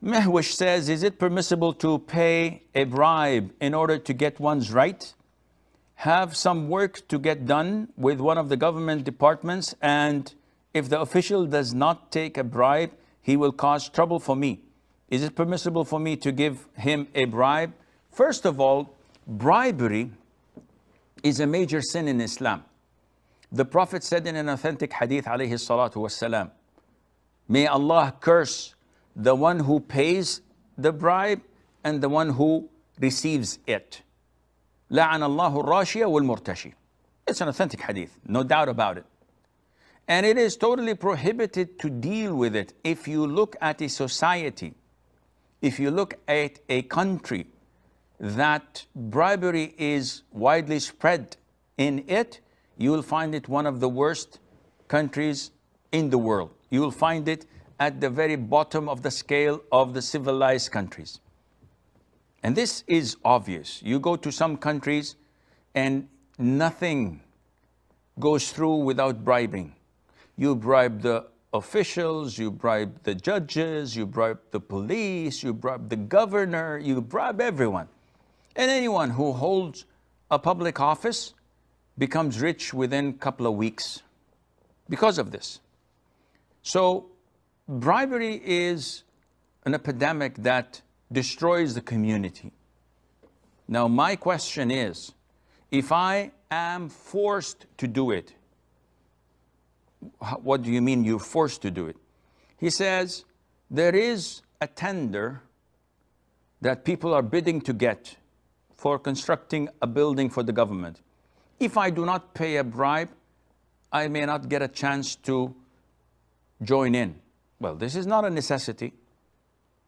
Mehwish says, is it permissible to pay a bribe in order to get one's right? Have some work to get done with one of the government departments, and if the official does not take a bribe, he will cause trouble for me. Is it permissible for me to give him a bribe? First of all, bribery is a major sin in Islam. The Prophet said in an authentic hadith, alayhi salatu wassalam, may Allah curse the one who pays the bribe and the one who receives it. لَعَنَ اللَّهُ الرَّاشِيَ وَالْمُرْتَشِي. It's an authentic hadith, no doubt about it. And it is totally prohibited to deal with it. If you look at a society, if you look at a country that bribery is widely spread in it, you will find it one of the worst countries in the world. You will find it at the very bottom of the scale of the civilized countries. And this is obvious. You go to some countries and nothing goes through without bribing. You bribe the officials, you bribe the judges, you bribe the police, you bribe the governor, you bribe everyone. And anyone who holds a public office becomes rich within a couple of weeks because of this. So bribery is an epidemic that destroys the community. Now, my question is, if I am forced to do it, what do you mean you're forced to do it? He says, there is a tender that people are bidding to get for constructing a building for the government. If I do not pay a bribe, I may not get a chance to join in. Well, this is not a necessity.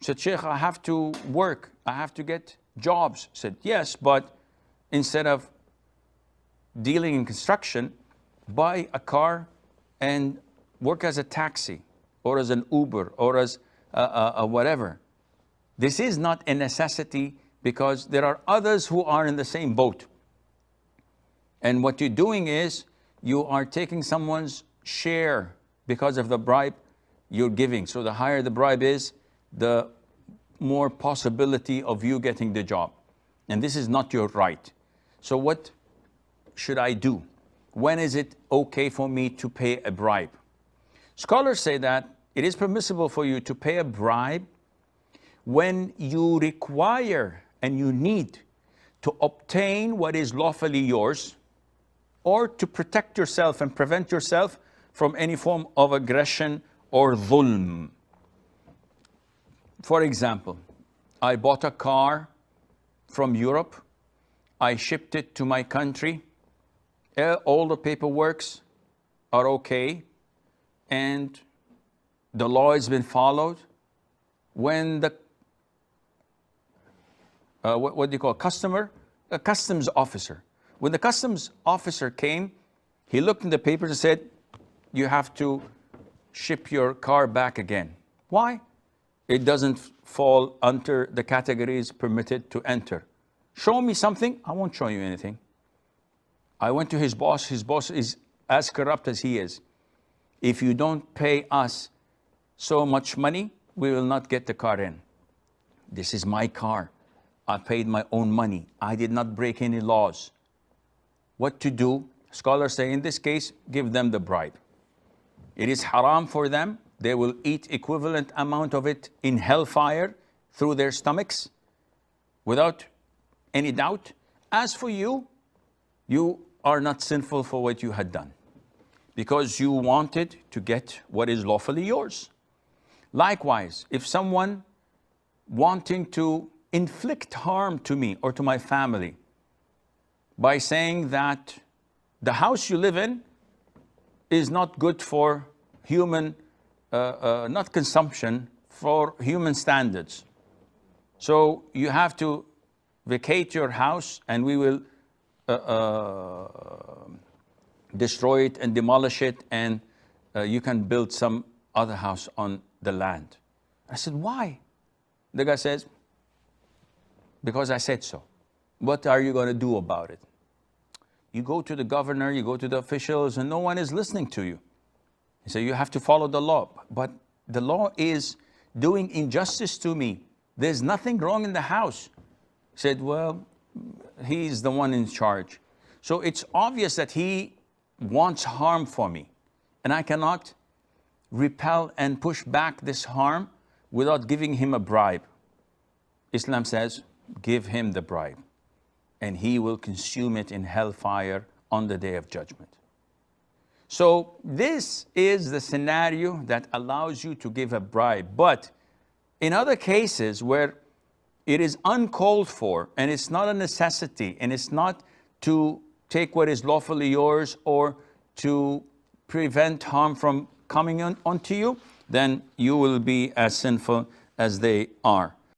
Said, Sheikh, I have to work. I have to get jobs. Said, yes, but instead of dealing in construction, buy a car and work as a taxi or as an Uber or as a whatever. This is not a necessity because there are others who are in the same boat. And what you're doing is you are taking someone's share because of the bribe you're giving. So the higher the bribe is, the more possibility of you getting the job. And this is not your right. So what should I do? When is it okay for me to pay a bribe? Scholars say that it is permissible for you to pay a bribe when you require and you need to obtain what is lawfully yours, or to protect yourself and prevent yourself from any form of aggression or dhulm. For example, I bought a car from Europe, I shipped it to my country, all the paperworks are okay, and the law has been followed. When the what do you call a customs officer. When the customs officer came, he looked in the papers and said, you have to ship your car back again. Why? It doesn't fall under the categories permitted to enter. Show me something. I won't show you anything. I went to his boss. His boss is as corrupt as he is. If you don't pay us so much money, we will not get the car in. This is my car. I paid my own money. I did not break any laws. What to do? Scholars say in this case, give them the bribe. It is haram for them. They will eat equivalent amount of it in hellfire through their stomachs without any doubt. As for you, you are not sinful for what you had done because you wanted to get what is lawfully yours. Likewise, if someone wanting to inflict harm to me or to my family by saying that the house you live in is not good for human, not consumption, for human standards. So you have to vacate your house and we will destroy it and demolish it, and you can build some other house on the land. I said, why? The guy says, because I said so. What are you going to do about it? You go to the governor, you go to the officials, and no one is listening to you. He said, you have to follow the law. But the law is doing injustice to me. There's nothing wrong in the house. He said, well, he's the one in charge. So it's obvious that he wants harm for me. And I cannot repel and push back this harm without giving him a bribe. Islam says, give him the bribe, and he will consume it in hellfire on the day of judgment. So this is the scenario that allows you to give a bribe. But in other cases where it is uncalled for and it's not a necessity and it's not to take what is lawfully yours or to prevent harm from coming onto you, then you will be as sinful as they are.